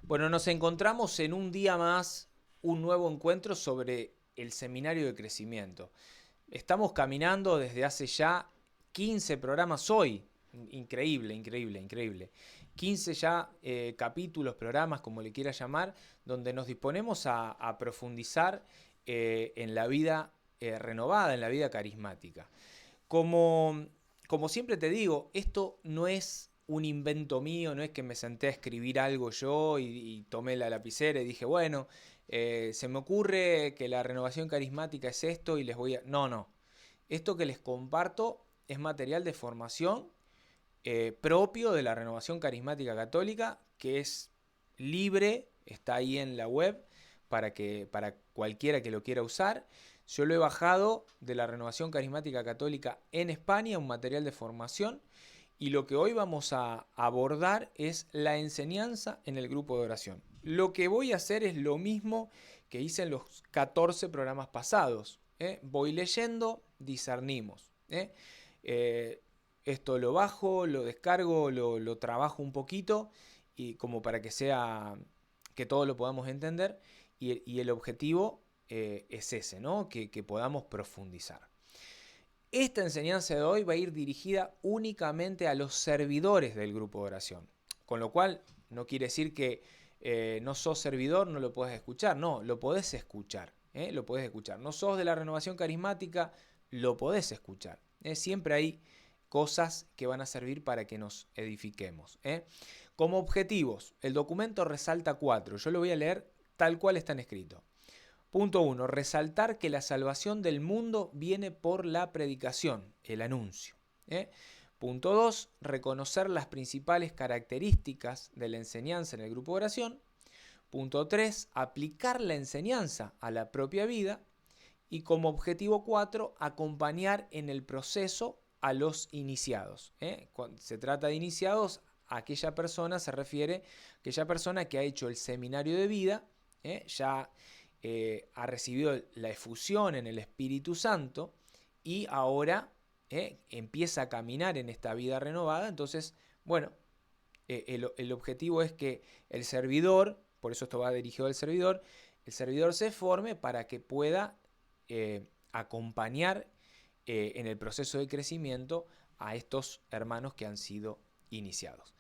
Bueno, nos encontramos en un día más, un nuevo encuentro sobre el seminario de crecimiento. Estamos caminando desde hace ya 15 programas hoy. Increíble, increíble, increíble. 15 ya capítulos, programas, como le quiera llamar, donde nos disponemos a profundizar en la vida renovada, en la vida carismática. Como, como siempre te digo, esto no es un invento mío, no es que me senté a escribir algo yo y tomé la lapicera y dije, bueno, se me ocurre que la renovación carismática es esto y les voy a... No, no. Esto que les comparto es material de formación propio de la renovación carismática católica, que es libre, está ahí en la web para cualquiera que lo quiera usar. Yo lo he bajado de la renovación carismática católica en España, un material de formación, y lo que hoy vamos a abordar es la enseñanza en el grupo de oración. Lo que voy a hacer es lo mismo que hice en los 14 programas pasados. Voy leyendo, discernimos. Esto lo bajo, lo descargo, lo trabajo un poquito y como para que sea que todos lo podamos entender y el objetivo es ese, ¿no? Que podamos profundizar. Esta enseñanza de hoy va a ir dirigida únicamente a los servidores del grupo de oración, con lo cual no quiere decir que no sos servidor, no lo podés escuchar, no, lo podés escuchar, lo podés escuchar. No sos de la renovación carismática, lo podés escuchar. Siempre hay cosas que van a servir para que nos edifiquemos. Como objetivos, el documento resalta 4. Yo lo voy a leer tal cual están escritos. Punto 1. Resaltar que la salvación del mundo viene por la predicación, el anuncio. Punto 2. Reconocer las principales características de la enseñanza en el grupo de oración. Punto 3. Aplicar la enseñanza a la propia vida. Y como objetivo 4, acompañar en el proceso a los iniciados. Cuando se trata de iniciados, aquella persona se refiere a aquella persona que ha hecho el seminario de vida, ya ha recibido la efusión en el Espíritu Santo y ahora empieza a caminar en esta vida renovada. Entonces, bueno, el objetivo es que el servidor, por eso esto va dirigido al servidor, el servidor se forme para que pueda acompañar en el proceso de crecimiento a estos hermanos que han sido iniciados.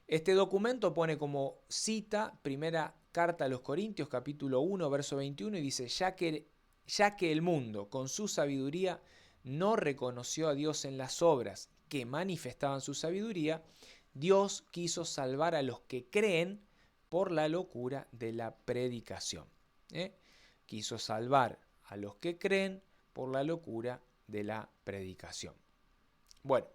Este documento pone como cita primera carta a los Corintios, capítulo 1, verso 21, y dice, ya que el mundo con su sabiduría no reconoció a Dios en las obras que manifestaban su sabiduría, Dios quiso salvar a los que creen por la locura de la predicación. Quiso salvar a los que creen por la locura de la predicación. Bueno,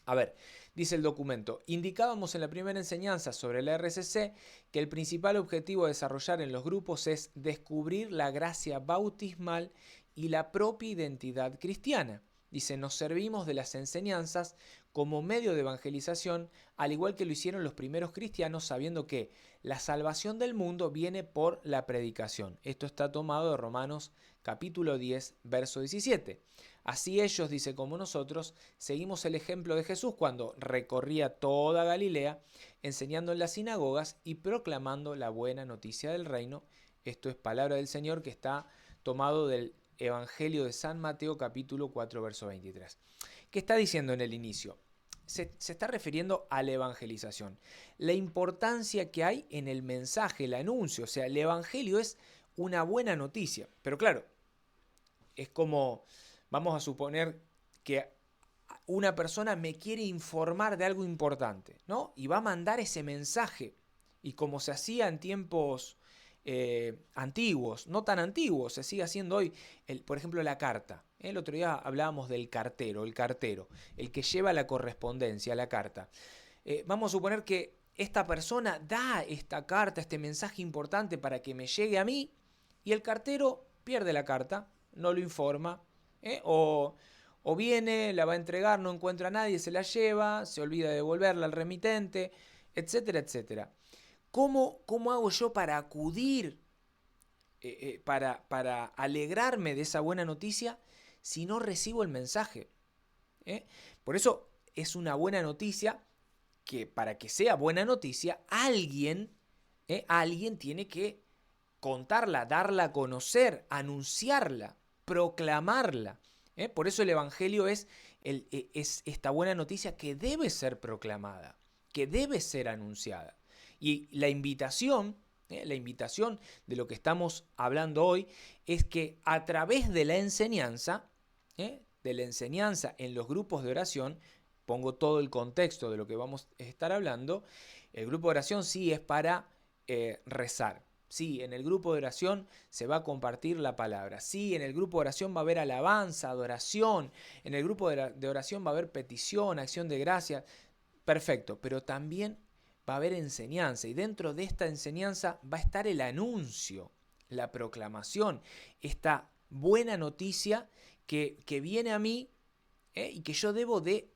a ver, dice el documento, indicábamos en la primera enseñanza sobre la RCC que el principal objetivo a desarrollar en los grupos es descubrir la gracia bautismal y la propia identidad cristiana. Dice, nos servimos de las enseñanzas como medio de evangelización, al igual que lo hicieron los primeros cristianos, sabiendo que la salvación del mundo viene por la predicación. Esto está tomado de Romanos capítulo 10, verso 17. Así ellos, dice, como nosotros, seguimos el ejemplo de Jesús cuando recorría toda Galilea, enseñando en las sinagogas y proclamando la buena noticia del reino. Esto es palabra del Señor que está tomado del Evangelio de San Mateo capítulo 4, verso 23. ¿Qué está diciendo en el inicio? Se está refiriendo a la evangelización. La importancia que hay en el mensaje, el anuncio. O sea, el Evangelio es una buena noticia. Pero claro, es como, vamos a suponer que una persona me quiere informar de algo importante, ¿no? Y va a mandar ese mensaje. Y como se hacía en tiempos antiguos, no tan antiguos, se sigue haciendo hoy, por ejemplo, la carta. El otro día hablábamos del cartero, el que lleva la correspondencia, la carta. Vamos a suponer que esta persona da esta carta, este mensaje importante para que me llegue a mí, y el cartero pierde la carta, no lo informa, o viene, la va a entregar, no encuentra a nadie, se la lleva, se olvida de devolverla al remitente, etcétera, etcétera. ¿Cómo hago yo para acudir, para alegrarme de esa buena noticia si no recibo el mensaje? Por eso es una buena noticia que para que sea buena noticia, alguien alguien tiene que contarla, darla a conocer, anunciarla, proclamarla. Por eso el Evangelio es esta buena noticia que debe ser proclamada, que debe ser anunciada. Y la invitación de lo que estamos hablando hoy es que a través de la enseñanza en los grupos de oración, pongo todo el contexto de lo que vamos a estar hablando, el grupo de oración sí es para rezar. Sí, en el grupo de oración se va a compartir la palabra. Sí, en el grupo de oración va a haber alabanza, adoración. En el grupo de oración va a haber petición, acción de gracias. Perfecto, pero también va a haber enseñanza. Y dentro de esta enseñanza va a estar el anuncio, la proclamación, esta buena noticia que viene a mí y que yo debo de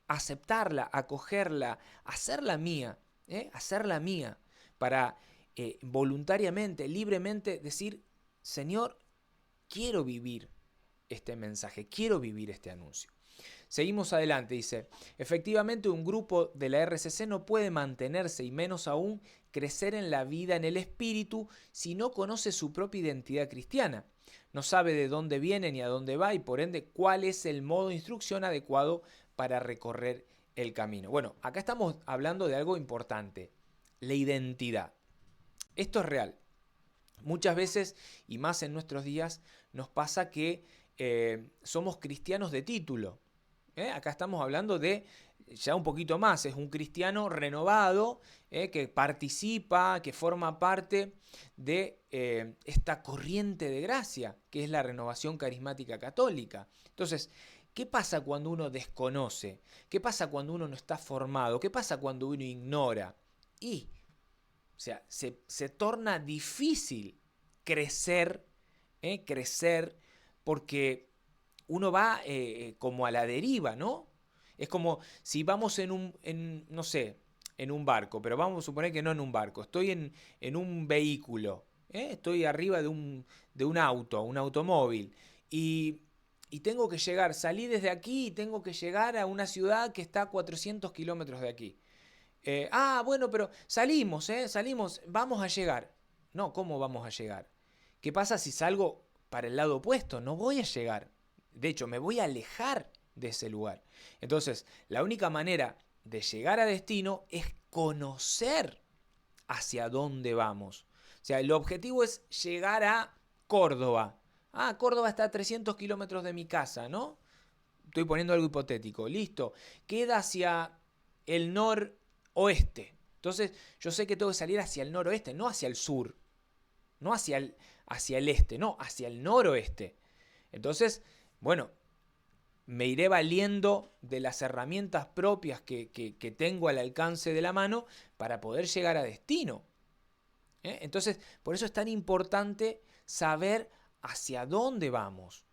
aceptarla, acogerla, hacerla mía, para voluntariamente, libremente decir, Señor, quiero vivir este mensaje, quiero vivir este anuncio. Seguimos adelante, dice, efectivamente un grupo de la RCC no puede mantenerse y menos aún crecer en la vida en el espíritu si no conoce su propia identidad cristiana. No sabe de dónde viene ni a dónde va y por ende cuál es el modo de instrucción adecuado para recorrer el camino. Bueno, acá estamos hablando de algo importante, la identidad. Esto es real. Muchas veces, y más en nuestros días, nos pasa que somos cristianos de título. Acá estamos hablando de ya un poquito más, es un cristiano renovado que participa, que forma parte de esta corriente de gracia, que es la renovación carismática católica. Entonces, ¿qué pasa cuando uno desconoce? ¿Qué pasa cuando uno no está formado? ¿Qué pasa cuando uno ignora? O sea, se torna difícil crecer, porque uno va como a la deriva, ¿no? Es como si vamos no sé, en un barco, pero vamos a suponer que no en un barco, estoy en un vehículo, estoy arriba de un auto, un automóvil, y tengo que llegar, salí desde aquí y tengo que llegar a una ciudad que está a 400 kilómetros de aquí. Bueno, pero salimos, vamos a llegar. No, ¿cómo vamos a llegar? ¿Qué pasa si salgo para el lado opuesto? No voy a llegar. De hecho, me voy a alejar de ese lugar. Entonces, la única manera de llegar a destino es conocer hacia dónde vamos. O sea, el objetivo es llegar a Córdoba. Córdoba está a 300 kilómetros de mi casa, ¿no? Estoy poniendo algo hipotético. Listo. Queda hacia el noroeste. Entonces, yo sé que tengo que salir hacia el noroeste, no hacia el sur. No hacia el este, no, hacia el noroeste. Entonces, bueno, me iré valiendo de las herramientas propias que tengo al alcance de la mano para poder llegar a destino. Entonces, por eso es tan importante saber hacia dónde vamos.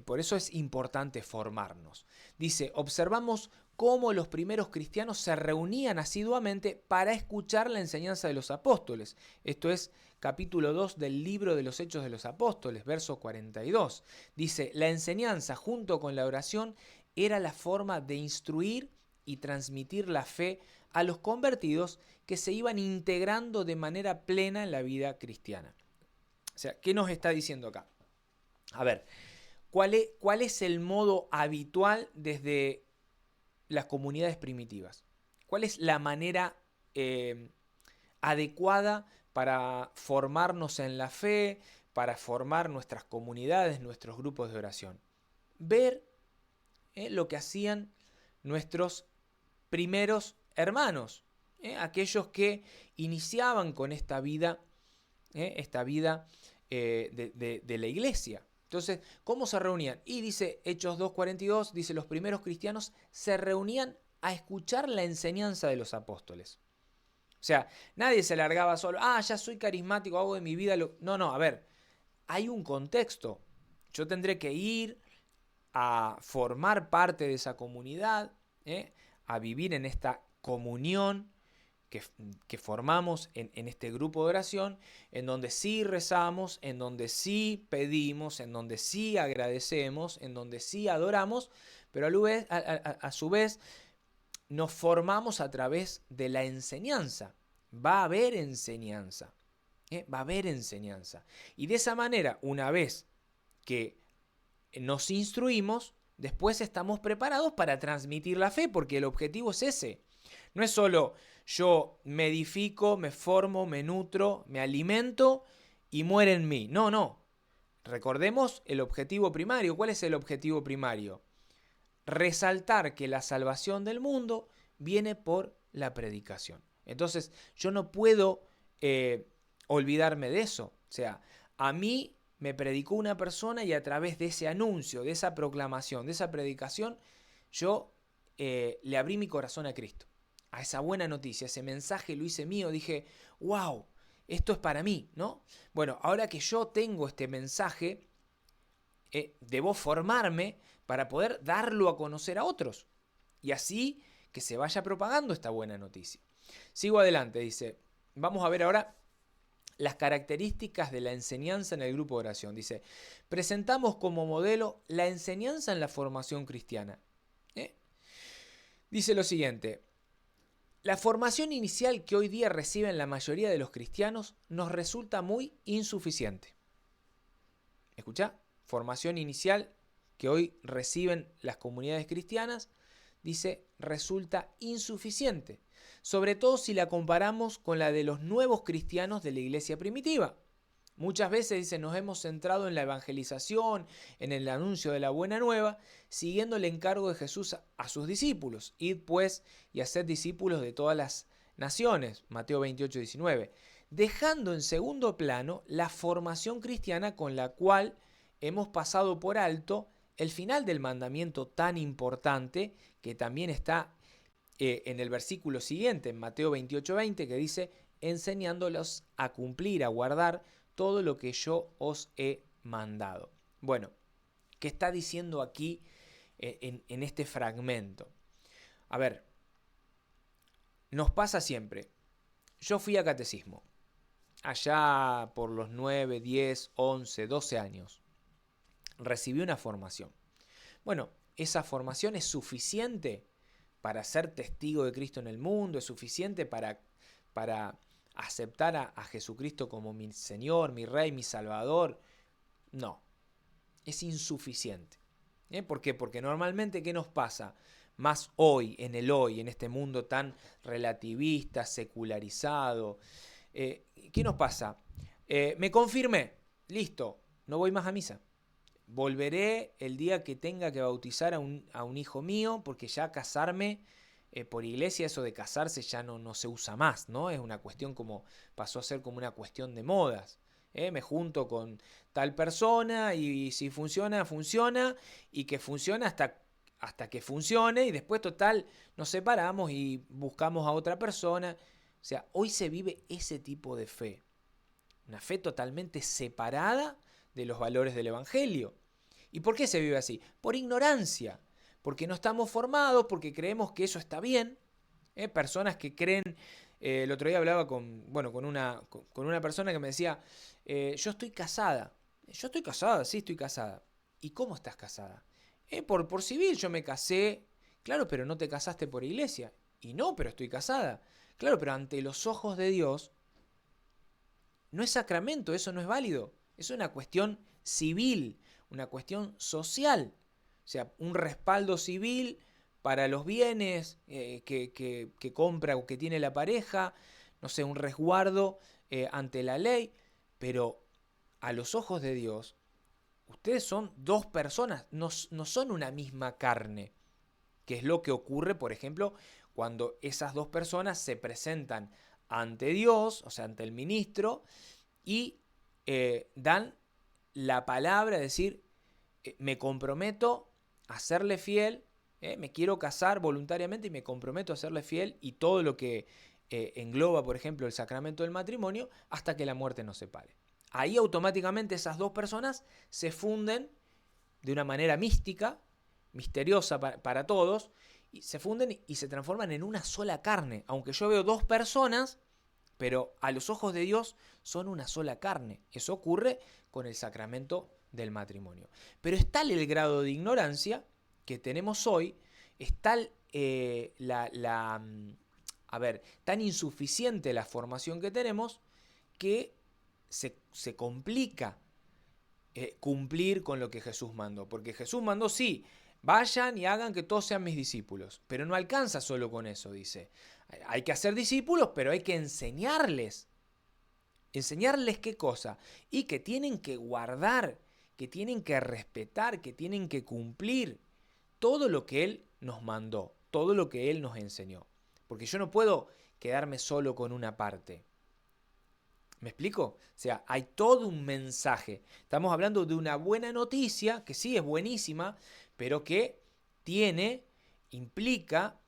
Por eso es importante formarnos. Dice, observamos cómo los primeros cristianos se reunían asiduamente para escuchar la enseñanza de los apóstoles. Esto es capítulo 2 del libro de los Hechos de los Apóstoles, verso 42. Dice, la enseñanza junto con la oración era la forma de instruir y transmitir la fe a los convertidos que se iban integrando de manera plena en la vida cristiana. O sea, ¿qué nos está diciendo acá? A ver, ¿cuál es el modo habitual desde las comunidades primitivas? ¿Cuál es la manera adecuada para formarnos en la fe, para formar nuestras comunidades, nuestros grupos de oración? Ver lo que hacían nuestros primeros hermanos, aquellos que iniciaban con esta vida de la iglesia. Entonces, ¿cómo se reunían? Y dice Hechos 2:42, dice, los primeros cristianos se reunían a escuchar la enseñanza de los apóstoles. O sea, nadie se largaba solo, ya soy carismático, hago de mi vida lo... No, a ver, hay un contexto. Yo tendré que ir a formar parte de esa comunidad, a vivir en esta comunión que formamos en este grupo de oración, en donde sí rezamos, en donde sí pedimos, en donde sí agradecemos, en donde sí adoramos, pero a su vez nos formamos a través de la enseñanza. va a haber enseñanza. Va a haber enseñanza. Y de esa manera, una vez que nos instruimos, después estamos preparados para transmitir la fe, porque el objetivo es ese. No es solo yo me edifico, me formo, me nutro, me alimento y muere en mí. No, no. Recordemos el objetivo primario. ¿Cuál es el objetivo primario? Resaltar que la salvación del mundo viene por la predicación. Entonces, yo no puedo olvidarme de eso. O sea, a mí me predicó una persona y a través de ese anuncio, de esa proclamación, de esa predicación, yo le abrí mi corazón a Cristo. A esa buena noticia, ese mensaje lo hice mío. Dije, wow, esto es para mí, ¿no? Bueno, ahora que yo tengo este mensaje, debo formarme para poder darlo a conocer a otros. Y así que se vaya propagando esta buena noticia. Sigo adelante, dice, vamos a ver ahora las características de la enseñanza en el grupo de oración. Dice, presentamos como modelo la enseñanza en la formación cristiana. Dice lo siguiente, la formación inicial que hoy día reciben la mayoría de los cristianos nos resulta muy insuficiente. ¿Escuchá? Formación inicial que hoy reciben las comunidades cristianas, dice, resulta insuficiente, sobre todo si la comparamos con la de los nuevos cristianos de la iglesia primitiva. Muchas veces, dice, nos hemos centrado en la evangelización, en el anuncio de la buena nueva, siguiendo el encargo de Jesús a sus discípulos. Id pues y haced discípulos de todas las naciones, Mateo 28, 19. Dejando en segundo plano la formación cristiana con la cual hemos pasado por alto el final del mandamiento tan importante que también está en el versículo siguiente, en Mateo 28, 20, que dice, enseñándolos a cumplir, a guardar todo lo que yo os he mandado. Bueno, ¿qué está diciendo aquí en este fragmento? A ver, nos pasa siempre. Yo fui a catecismo, allá por los 9, 10, 11, 12 años. Recibí una formación. Bueno, esa formación es suficiente para ser testigo de Cristo en el mundo, es suficiente para aceptar a Jesucristo como mi Señor, mi Rey, mi Salvador. No, es insuficiente. ¿Por qué? Porque normalmente, ¿qué nos pasa? Más hoy, en este mundo tan relativista, secularizado. ¿Qué nos pasa? Me confirmé, listo, no voy más a misa. Volveré el día que tenga que bautizar a un hijo mío, porque ya casarme por iglesia, eso de casarse ya no se usa más, ¿no? Es una cuestión como, pasó a ser como una cuestión de modas. Me junto con tal persona y si funciona, funciona, y que funciona hasta que funcione, y después total nos separamos y buscamos a otra persona. O sea, hoy se vive ese tipo de fe. Una fe totalmente separada de los valores del Evangelio. ¿Y por qué se vive así? Por ignorancia, porque no estamos formados, porque creemos que eso está bien. Personas que creen, el otro día hablaba con una persona que me decía, yo estoy casada. Yo estoy casada, sí, estoy casada. ¿Y cómo estás casada? Por civil, yo me casé. Claro, pero no te casaste por iglesia. Y no, pero estoy casada. Claro, pero ante los ojos de Dios, no es sacramento, eso no es válido. Es una cuestión civil, una cuestión social. O sea, un respaldo civil para los bienes que compra o que tiene la pareja, no sé, un resguardo ante la ley, pero a los ojos de Dios, ustedes son dos personas, no son una misma carne, que es lo que ocurre, por ejemplo, cuando esas dos personas se presentan ante Dios, o sea, ante el ministro, y dan la palabra, es decir, me comprometo a serle fiel, me quiero casar voluntariamente y me comprometo a serle fiel, y todo lo que engloba, por ejemplo, el sacramento del matrimonio, hasta que la muerte nos separe. Ahí automáticamente esas dos personas se funden de una manera mística, misteriosa para todos, y se funden y se transforman en una sola carne. Aunque yo veo dos personas, pero a los ojos de Dios son una sola carne. Eso ocurre con el sacramento del matrimonio. Pero es tal el grado de ignorancia que tenemos hoy, es tal tan insuficiente la formación que tenemos que se complica cumplir con lo que Jesús mandó. Porque Jesús mandó, sí, vayan y hagan que todos sean mis discípulos. Pero no alcanza solo con eso, dice. Hay que hacer discípulos, pero hay que enseñarles. ¿Enseñarles qué cosa? Y que tienen que guardar, que tienen que respetar, que tienen que cumplir todo lo que Él nos mandó, todo lo que Él nos enseñó. Porque yo no puedo quedarme solo con una parte. ¿Me explico? O sea, hay todo un mensaje. Estamos hablando de una buena noticia, que sí es buenísima, pero que implica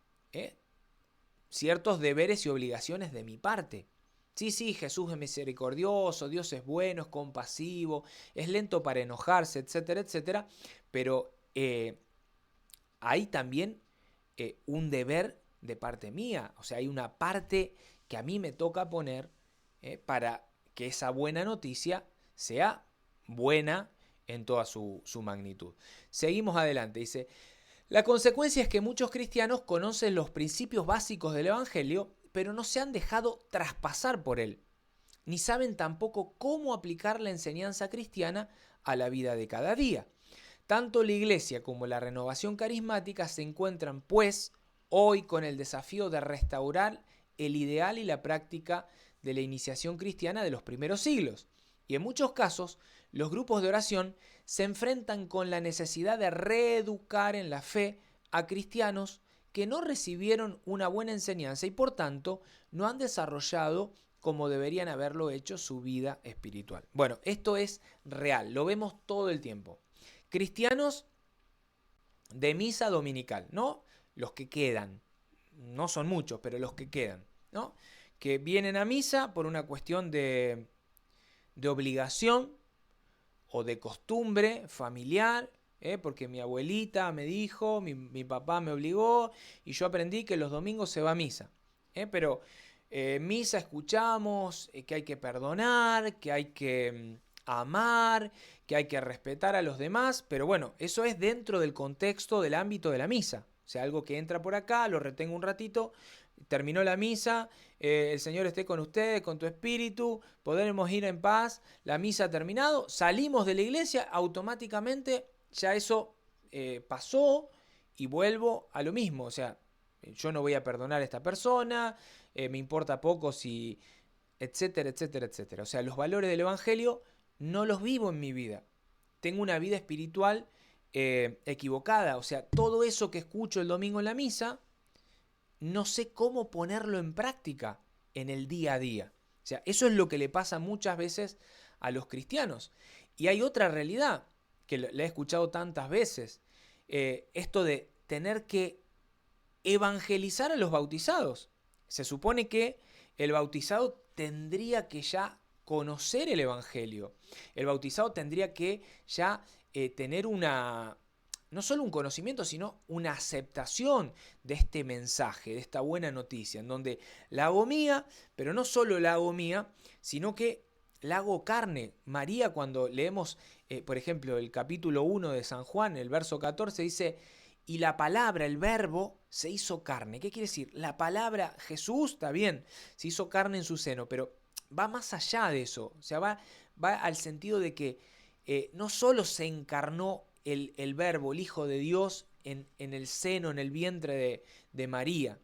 ciertos deberes y obligaciones de mi parte. Sí, Jesús es misericordioso, Dios es bueno, es compasivo, es lento para enojarse, etcétera, etcétera, pero hay también un deber de parte mía, o sea, hay una parte que a mí me toca poner para que esa buena noticia sea buena en toda su magnitud. Seguimos adelante, dice, la consecuencia es que muchos cristianos conocen los principios básicos del Evangelio, pero no se han dejado traspasar por él, ni saben tampoco cómo aplicar la enseñanza cristiana a la vida de cada día. Tanto la Iglesia como la renovación carismática se encuentran, pues, hoy con el desafío de restaurar el ideal y la práctica de la iniciación cristiana de los primeros siglos. Y en muchos casos, los grupos de oración se enfrentan con la necesidad de reeducar en la fe a cristianos que no recibieron una buena enseñanza y por tanto no han desarrollado como deberían haberlo hecho su vida espiritual. Bueno, esto es real, lo vemos todo el tiempo. Cristianos de misa dominical, ¿no? Los que quedan, no son muchos, pero los que quedan, ¿no? Que vienen a misa por una cuestión de obligación o de costumbre familiar, porque mi abuelita me dijo, mi papá me obligó y yo aprendí que los domingos se va a misa. Pero misa escuchamos que hay que perdonar, que hay que amar, que hay que respetar a los demás, pero bueno, eso es dentro del contexto del ámbito de la misa. O sea, algo que entra por acá, lo retengo un ratito, terminó la misa, el Señor esté con ustedes, con tu espíritu, podremos ir en paz, la misa ha terminado, salimos de la iglesia, automáticamente ya eso pasó y vuelvo a lo mismo, o sea, yo no voy a perdonar a esta persona, me importa poco si, etcétera, etcétera, etcétera. O sea, los valores del Evangelio no los vivo en mi vida. Tengo una vida espiritual equivocada, o sea, todo eso que escucho el domingo en la misa, no sé cómo ponerlo en práctica en el día a día. O sea, eso es lo que le pasa muchas veces a los cristianos. Y hay otra realidad que la he escuchado tantas veces, esto de tener que evangelizar a los bautizados. Se supone que el bautizado tendría que ya conocer el evangelio. El bautizado tendría que ya tener no solo un conocimiento, sino una aceptación de este mensaje, de esta buena noticia, en donde la hago mía, pero no solo la hago mía, sino que la hago carne. María, cuando leemos, por ejemplo, el capítulo 1 de San Juan, el verso 14, dice, y la palabra, el verbo, se hizo carne. ¿Qué quiere decir? La palabra, Jesús, está bien, se hizo carne en su seno, pero va más allá de eso. O sea, va al sentido de que no solo se encarnó el verbo, el Hijo de Dios, en el seno, en el vientre de María.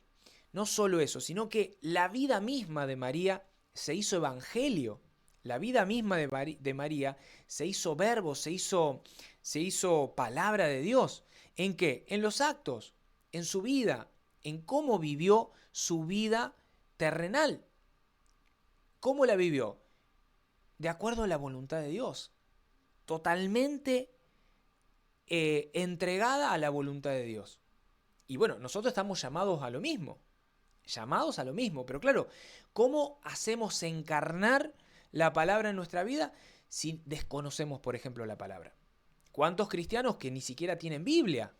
No solo eso, sino que la vida misma de María se hizo evangelio. La vida misma de María se hizo verbo, se hizo palabra de Dios. ¿En qué? En los actos, en su vida, en cómo vivió su vida terrenal. ¿Cómo la vivió? De acuerdo a la voluntad de Dios. Totalmente entregada a la voluntad de Dios. Y bueno, nosotros estamos llamados a lo mismo. Pero claro, ¿cómo hacemos encarnar la palabra en nuestra vida si desconocemos, por ejemplo, la palabra? ¿Cuántos cristianos que ni siquiera tienen Biblia?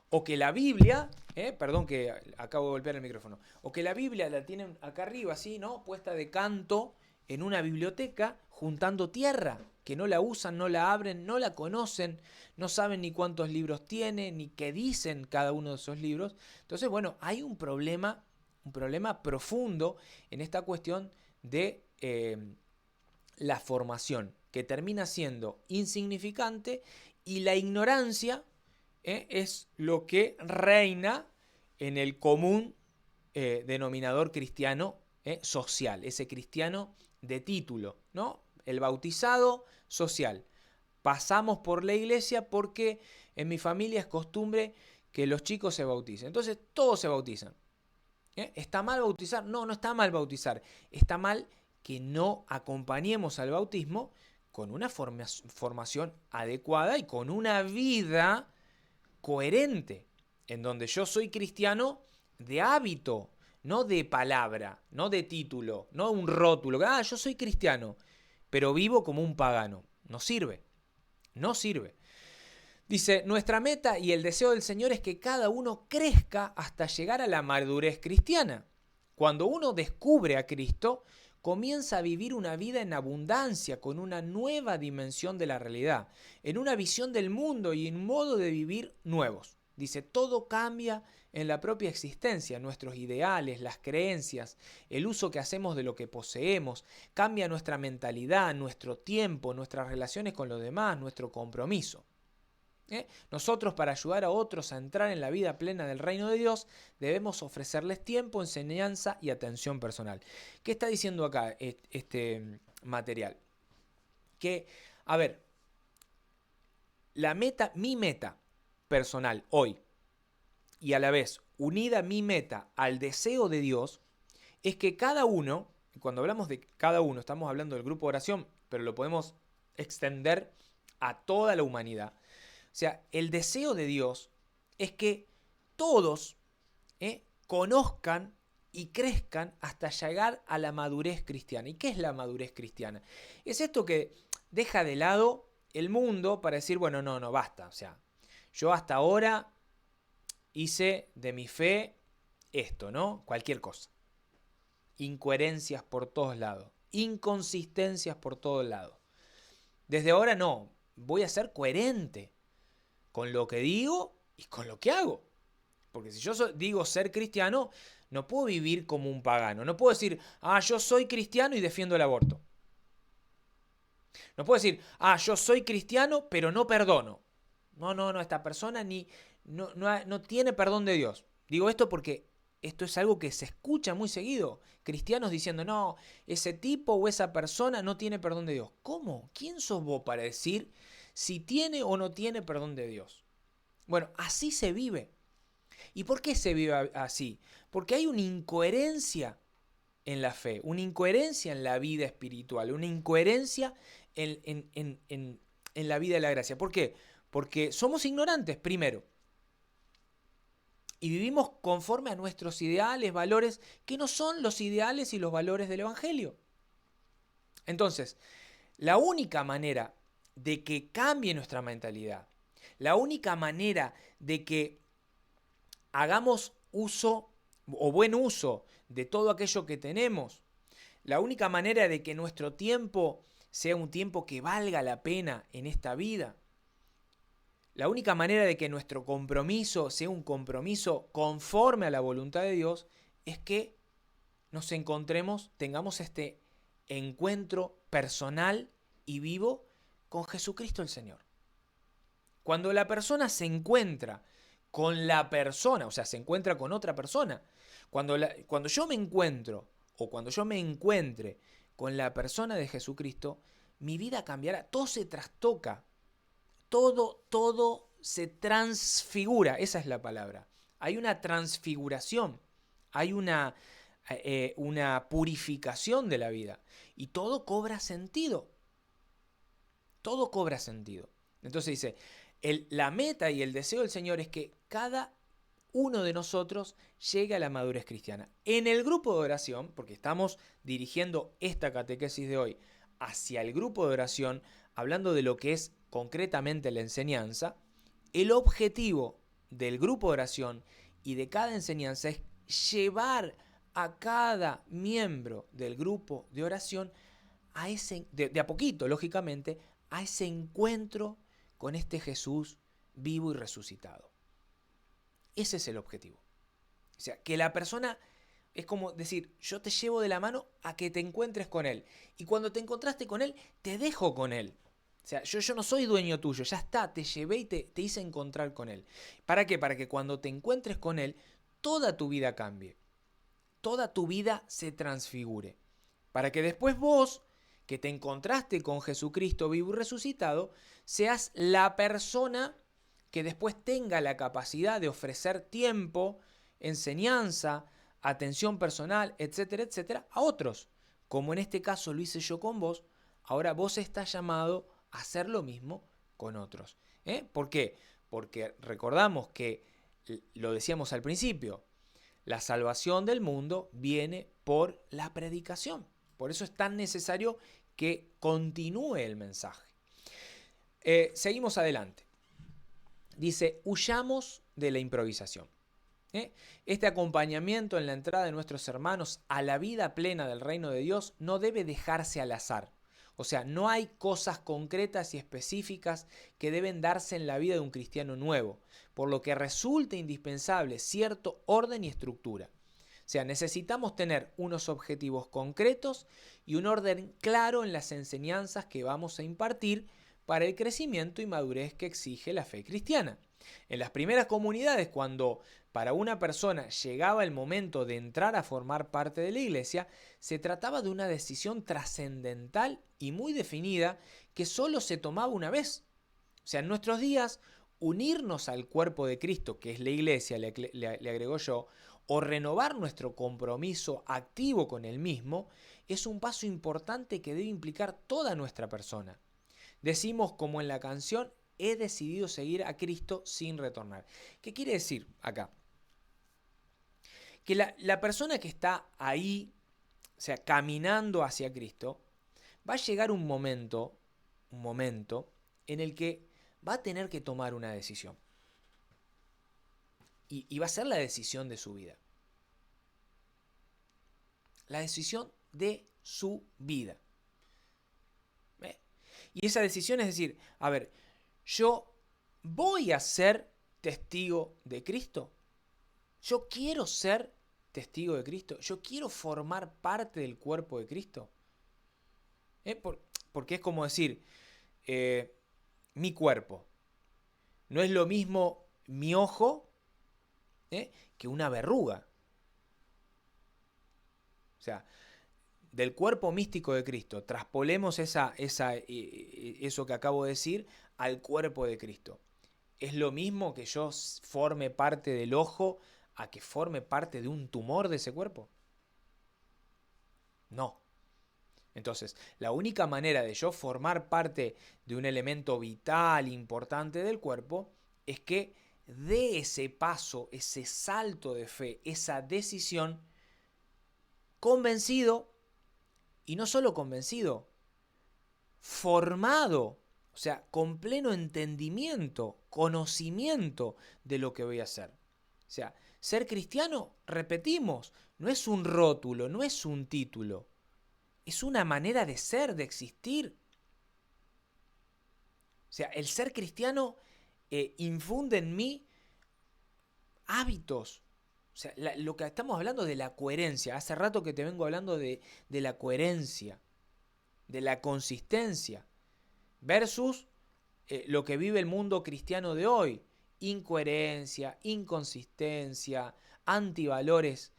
O que la Biblia, perdón que acabo de golpear el micrófono, o que la Biblia la tienen acá arriba, así, ¿no? Puesta de canto en una biblioteca, juntando tierra, que no la usan, no la abren, no la conocen, no saben ni cuántos libros tiene, ni qué dicen cada uno de esos libros. Entonces, bueno, hay un problema un problema profundo en esta cuestión de la formación, que termina siendo insignificante, y la ignorancia es lo que reina en el común denominador cristiano social, ese cristiano de título, ¿no? El bautizado social. Pasamos por la iglesia porque en mi familia es costumbre que los chicos se bauticen. Entonces todos se bautizan. ¿Está mal bautizar? No, no está mal bautizar. Está mal que no acompañemos al bautismo con una formación adecuada y con una vida coherente, en donde yo soy cristiano de hábito, no de palabra, no de título, no un rótulo. Yo soy cristiano, pero vivo como un pagano. No sirve, no sirve. Dice, nuestra meta y el deseo del Señor es que cada uno crezca hasta llegar a la madurez cristiana. Cuando uno descubre a Cristo, comienza a vivir una vida en abundancia, con una nueva dimensión de la realidad, en una visión del mundo y en un modo de vivir nuevos. Dice, todo cambia en la propia existencia, nuestros ideales, las creencias, el uso que hacemos de lo que poseemos, cambia nuestra mentalidad, nuestro tiempo, nuestras relaciones con los demás, nuestro compromiso. Nosotros, para ayudar a otros a entrar en la vida plena del reino de Dios, debemos ofrecerles tiempo, enseñanza y atención personal. ¿Qué está diciendo acá este material? Que, a ver, mi meta personal hoy, y a la vez unida mi meta al deseo de Dios, es que cada uno, cuando hablamos de cada uno, estamos hablando del grupo de oración, pero lo podemos extender a toda la humanidad. O sea, el deseo de Dios es que todos conozcan y crezcan hasta llegar a la madurez cristiana. ¿Y qué es la madurez cristiana? Es esto que deja de lado el mundo para decir, bueno, no, basta. O sea, yo hasta ahora hice de mi fe esto, ¿no? Cualquier cosa. Incoherencias por todos lados. Inconsistencias por todos lados. Desde ahora no, voy a ser coherente con lo que digo y con lo que hago. Porque si yo digo ser cristiano, no puedo vivir como un pagano. No puedo decir, yo soy cristiano y defiendo el aborto. No puedo decir, yo soy cristiano pero no perdono. No, esta persona no tiene perdón de Dios. Digo esto porque esto es algo que se escucha muy seguido. Cristianos diciendo, no, ese tipo o esa persona no tiene perdón de Dios. ¿Cómo? ¿Quién sos vos para decir si tiene o no tiene perdón de Dios? Bueno, así se vive. ¿Y por qué se vive así? Porque hay una incoherencia en la fe, una incoherencia en la vida espiritual, una incoherencia en la vida de la gracia. ¿Por qué? Porque somos ignorantes, primero, y vivimos conforme a nuestros ideales, valores, que no son los ideales y los valores del Evangelio. Entonces, la única manera de que cambie nuestra mentalidad, la única manera de que hagamos uso o buen uso de todo aquello que tenemos, la única manera de que nuestro tiempo sea un tiempo que valga la pena en esta vida, la única manera de que nuestro compromiso sea un compromiso conforme a la voluntad de Dios, es que nos encontremos, tengamos este encuentro personal y vivo con Jesucristo el Señor. Cuando la persona se encuentra con la persona, o sea, se encuentra con otra persona, cuando yo me encuentro o cuando yo me encuentre con la persona de Jesucristo, mi vida cambiará, todo se trastoca, todo se transfigura, esa es la palabra. Hay una transfiguración, hay una purificación de la vida y todo cobra sentido. Todo cobra sentido. Entonces dice, la meta y el deseo del Señor es que cada uno de nosotros llegue a la madurez cristiana. En el grupo de oración, porque estamos dirigiendo esta catequesis de hoy hacia el grupo de oración, hablando de lo que es concretamente la enseñanza, el objetivo del grupo de oración y de cada enseñanza es llevar a cada miembro del grupo de oración a ese, de a poquito, lógicamente, a ese encuentro con este Jesús vivo y resucitado. Ese es el objetivo. O sea, que la persona Es como decir, yo te llevo de la mano a que te encuentres con Él. Y cuando te encontraste con Él, te dejo con Él. O sea, yo no soy dueño tuyo, ya está, te llevé y te hice encontrar con Él. ¿Para qué? Para que cuando te encuentres con Él, toda tu vida cambie. Toda tu vida se transfigure. Para que después vos, que te encontraste con Jesucristo vivo y resucitado, seas la persona que después tenga la capacidad de ofrecer tiempo, enseñanza, atención personal, etcétera, etcétera, a otros. Como en este caso lo hice yo con vos, ahora vos estás llamado a hacer lo mismo con otros. ¿Por qué? Porque recordamos que, lo decíamos al principio, la salvación del mundo viene por la predicación. Por eso es tan necesario que continúe el mensaje. Seguimos adelante. Dice, huyamos de la improvisación. Este acompañamiento en la entrada de nuestros hermanos a la vida plena del reino de Dios no debe dejarse al azar. O sea, no hay cosas concretas y específicas que deben darse en la vida de un cristiano nuevo, por lo que resulta indispensable cierto orden y estructura. O sea, necesitamos tener unos objetivos concretos y un orden claro en las enseñanzas que vamos a impartir para el crecimiento y madurez que exige la fe cristiana. En las primeras comunidades, cuando para una persona llegaba el momento de entrar a formar parte de la iglesia, se trataba de una decisión trascendental y muy definida que solo se tomaba una vez. O sea, en nuestros días, unirnos al cuerpo de Cristo, que es la iglesia, le agrego yo, o renovar nuestro compromiso activo con el mismo, es un paso importante que debe implicar toda nuestra persona. Decimos como en la canción, he decidido seguir a Cristo sin retornar. ¿Qué quiere decir acá? Que la persona que está ahí, o sea, caminando hacia Cristo, va a llegar un momento en el que va a tener que tomar una decisión. Y va a ser la decisión de su vida. La decisión de su vida. Y esa decisión es decir, a ver, yo voy a ser testigo de Cristo. Yo quiero ser testigo de Cristo. Yo quiero formar parte del cuerpo de Cristo. Porque es como decir, mi cuerpo. No es lo mismo mi ojo que una verruga. O sea, del cuerpo místico de Cristo, traspolemos eso que acabo de decir al cuerpo de Cristo. ¿Es lo mismo que yo forme parte del ojo a que forme parte de un tumor de ese cuerpo? No. Entonces, la única manera de yo formar parte de un elemento vital, importante del cuerpo, es que dé ese paso, ese salto de fe, esa decisión, convencido, y no solo convencido, formado, o sea, con pleno entendimiento, conocimiento de lo que voy a hacer. O sea, ser cristiano, repetimos, no es un rótulo, no es un título, es una manera de ser, de existir. O sea, el ser cristiano infunde en mí hábitos. O sea, lo que estamos hablando de la coherencia. Hace rato que te vengo hablando de la coherencia, de la consistencia, versus lo que vive el mundo cristiano de hoy. Incoherencia, inconsistencia, antivalores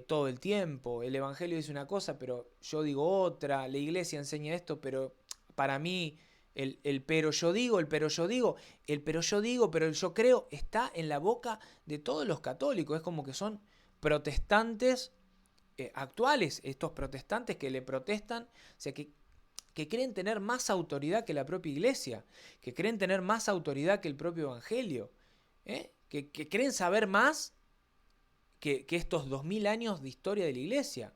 todo el tiempo. El evangelio dice una cosa, pero yo digo otra. La iglesia enseña esto, pero para mí el pero yo digo, el pero yo digo, el pero yo digo, pero el yo creo está en la boca de todos los católicos. Es como que son protestantes actuales, estos protestantes que le protestan, o sea, que creen tener más autoridad que la propia iglesia, que creen tener más autoridad que el propio evangelio, que creen saber más que estos 2000 años de historia de la iglesia,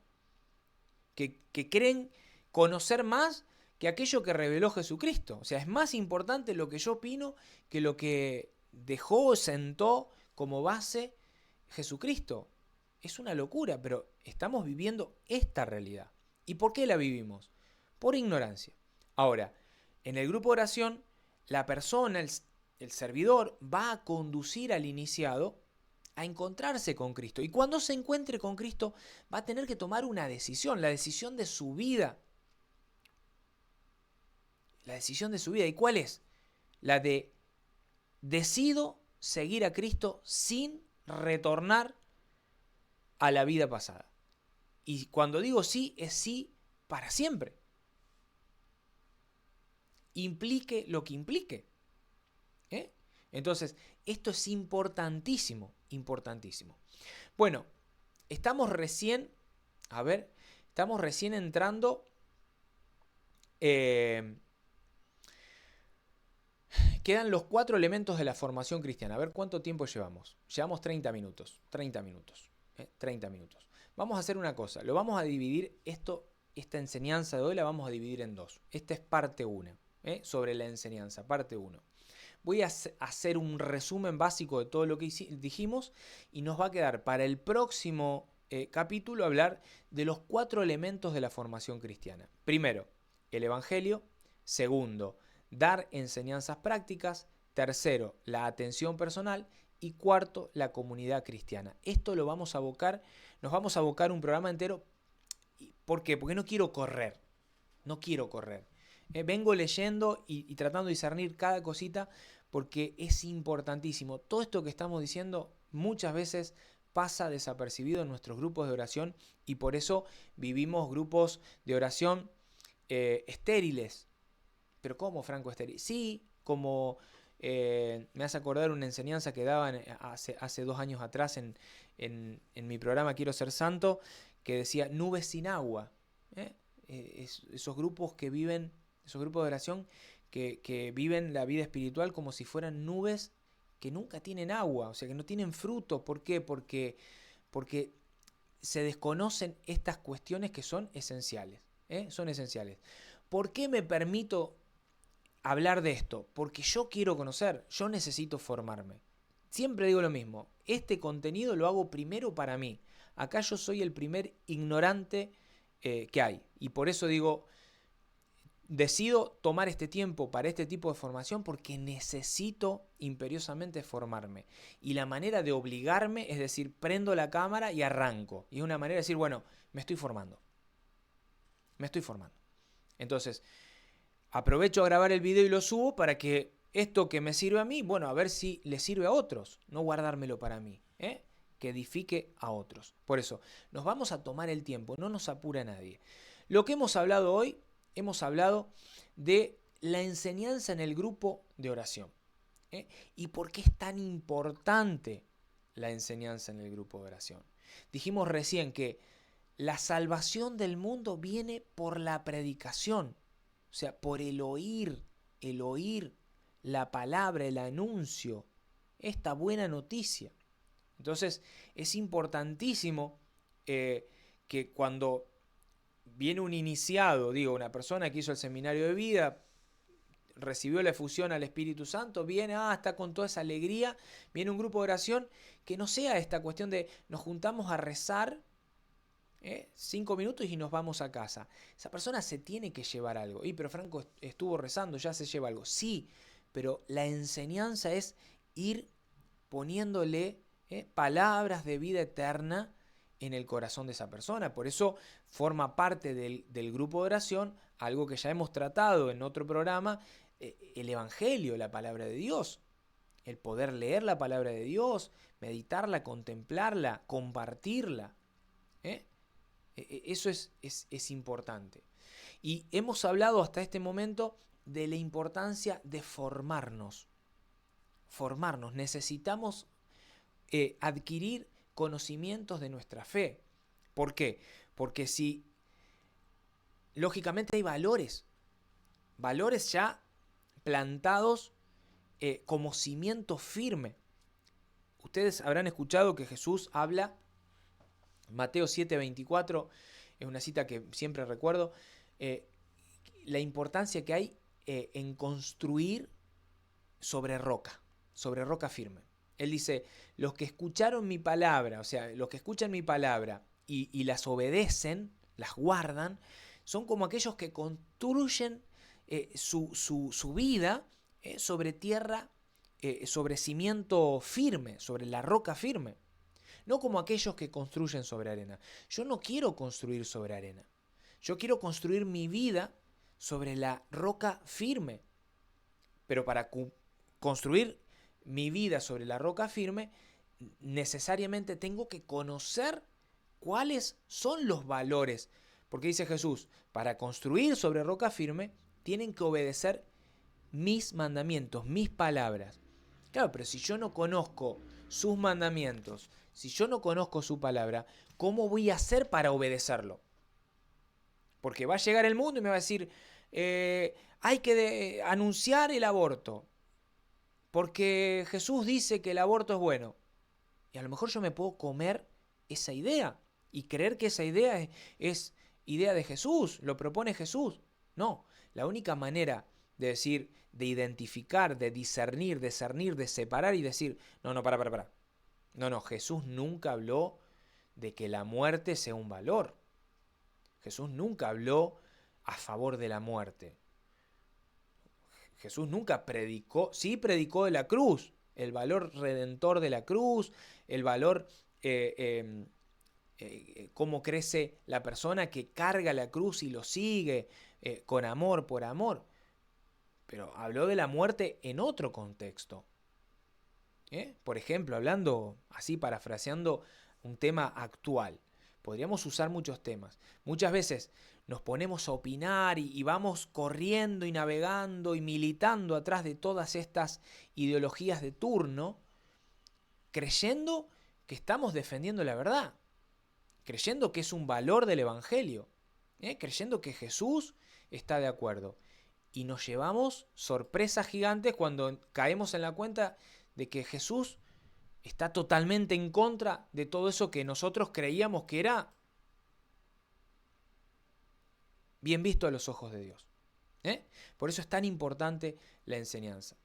que creen conocer más que aquello que reveló Jesucristo. O sea, es más importante lo que yo opino que lo que dejó, sentó como base Jesucristo. Es una locura, pero estamos viviendo esta realidad. ¿Y por qué la vivimos? Por ignorancia. Ahora, en el grupo de oración, la persona, el servidor, va a conducir al iniciado a encontrarse con Cristo. Y cuando se encuentre con Cristo, va a tener que tomar una decisión, la decisión de su vida. La decisión de su vida. ¿Y cuál es? La de decido seguir a Cristo sin retornar a la vida pasada. Y cuando digo sí, es sí para siempre. Implique lo que implique. Entonces, esto es importantísimo, importantísimo. Bueno, estamos recién entrando. Quedan los 4 elementos de la formación cristiana. A ver cuánto tiempo llevamos. Llevamos 30 minutos. 30 minutos. 30 minutos. Vamos a hacer una cosa. Lo vamos a dividir esta enseñanza de hoy la vamos a dividir en 2. Esta es parte 1. Sobre la enseñanza, parte 1. Voy a hacer un resumen básico de todo lo que dijimos y nos va a quedar para el próximo capítulo hablar de los 4 elementos de la formación cristiana. Primero, el Evangelio. Segundo, dar enseñanzas prácticas. Tercero, la atención personal. Y cuarto, la comunidad cristiana. Esto lo vamos a abocar, nos vamos a abocar un programa entero. ¿Por qué? Porque no quiero correr. No quiero correr. Vengo leyendo y tratando de discernir cada cosita porque es importantísimo. Todo esto que estamos diciendo muchas veces pasa desapercibido en nuestros grupos de oración y por eso vivimos grupos de oración estériles. ¿Pero cómo, Franco, estéril? Sí, como me hace acordar una enseñanza que daban hace 2 años atrás en mi programa Quiero Ser Santo, que decía nubes sin agua. Esos grupos que viven, esos grupos de oración que viven la vida espiritual como si fueran nubes que nunca tienen agua, o sea, que no tienen fruto. ¿Por qué? Porque se desconocen estas cuestiones que son esenciales. Son esenciales. ¿Por qué me permito hablar de esto? Porque yo quiero conocer, yo necesito formarme. Siempre digo lo mismo, este contenido lo hago primero para mí. Acá yo soy el primer ignorante que hay. Y por eso digo, decido tomar este tiempo para este tipo de formación porque necesito imperiosamente formarme. Y la manera de obligarme es decir, prendo la cámara y arranco. Y es una manera de decir, bueno, me estoy formando. Me estoy formando. Entonces, aprovecho a grabar el video y lo subo para que esto que me sirve a mí, bueno, a ver si le sirve a otros. No guardármelo para mí. Que edifique a otros. Por eso, nos vamos a tomar el tiempo, no nos apura nadie. Lo que hemos hablado hoy, hemos hablado de la enseñanza en el grupo de oración. ¿Y por qué es tan importante la enseñanza en el grupo de oración? Dijimos recién que la salvación del mundo viene por la predicación, o sea, por el oír la palabra, el anuncio, esta buena noticia. Entonces es importantísimo que cuando viene un iniciado, digo, una persona que hizo el seminario de vida, recibió la efusión al Espíritu Santo, viene, está con toda esa alegría, viene un grupo de oración, que no sea esta cuestión de nos juntamos a rezar 5 minutos y nos vamos a casa. Esa persona se tiene que llevar algo. Pero Franco estuvo rezando, ya se lleva algo. Sí, pero la enseñanza es ir poniéndole palabras de vida eterna en el corazón de esa persona. Por eso forma parte del grupo de oración, algo que ya hemos tratado en otro programa, el Evangelio, la palabra de Dios. El poder leer la palabra de Dios, meditarla, contemplarla, compartirla. Eso es importante. Y hemos hablado hasta este momento de la importancia de formarnos. Formarnos. Necesitamos adquirir conocimientos de nuestra fe. ¿Por qué? Porque si, lógicamente hay valores ya plantados como cimiento firme. Ustedes habrán escuchado que Jesús habla, Mateo 7:24, es una cita que siempre recuerdo, la importancia que hay en construir sobre roca firme. Él dice, los que escucharon mi palabra, o sea, los que escuchan mi palabra y las obedecen, las guardan, son como aquellos que construyen su vida sobre tierra sobre cimiento firme, sobre la roca firme. No como aquellos que construyen sobre arena. Yo no quiero construir sobre arena. Yo quiero construir mi vida sobre la roca firme. Pero para construir mi vida sobre la roca firme, necesariamente tengo que conocer cuáles son los valores. Porque dice Jesús, para construir sobre roca firme, tienen que obedecer mis mandamientos, mis palabras. Claro, pero si yo no conozco sus mandamientos, si yo no conozco su palabra, ¿cómo voy a hacer para obedecerlo? Porque va a llegar el mundo y me va a decir, hay que anunciar el aborto, porque Jesús dice que el aborto es bueno. Y a lo mejor yo me puedo comer esa idea y creer que esa idea es idea de Jesús, lo propone Jesús. No, la única manera de decir, de identificar, de discernir, de separar y decir, no, para. No, Jesús nunca habló de que la muerte sea un valor. Jesús nunca habló a favor de la muerte. Jesús nunca predicó, sí predicó de la cruz, el valor redentor de la cruz, el valor, cómo crece la persona que carga la cruz y lo sigue con amor por amor. Pero habló de la muerte en otro contexto. Por ejemplo, hablando así, parafraseando un tema actual. Podríamos usar muchos temas. Muchas veces nos ponemos a opinar y vamos corriendo y navegando y militando atrás de todas estas ideologías de turno, creyendo que estamos defendiendo la verdad, creyendo que es un valor del Evangelio, creyendo que Jesús está de acuerdo. Y nos llevamos sorpresas gigantes cuando caemos en la cuenta de que Jesús está totalmente en contra de todo eso que nosotros creíamos que era bien visto a los ojos de Dios. Por eso es tan importante la enseñanza.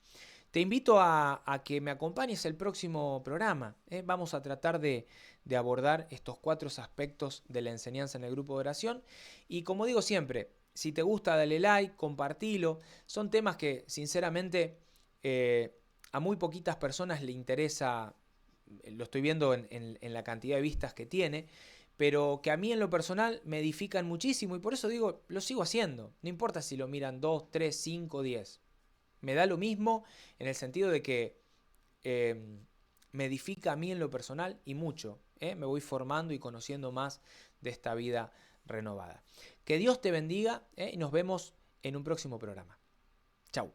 Te invito a que me acompañes el próximo programa. Vamos a tratar de abordar estos 4 aspectos de la enseñanza en el grupo de oración. Y como digo siempre, si te gusta, dale like, compartilo. Son temas que sinceramente a muy poquitas personas le interesa. Lo estoy viendo en la cantidad de vistas que tiene, pero que a mí en lo personal me edifican muchísimo y por eso digo, lo sigo haciendo. No importa si lo miran 2, 3, 5, 10. Me da lo mismo en el sentido de que me edifica a mí en lo personal y mucho. Me voy formando y conociendo más de esta vida renovada. Que Dios te bendiga y nos vemos en un próximo programa. Chau.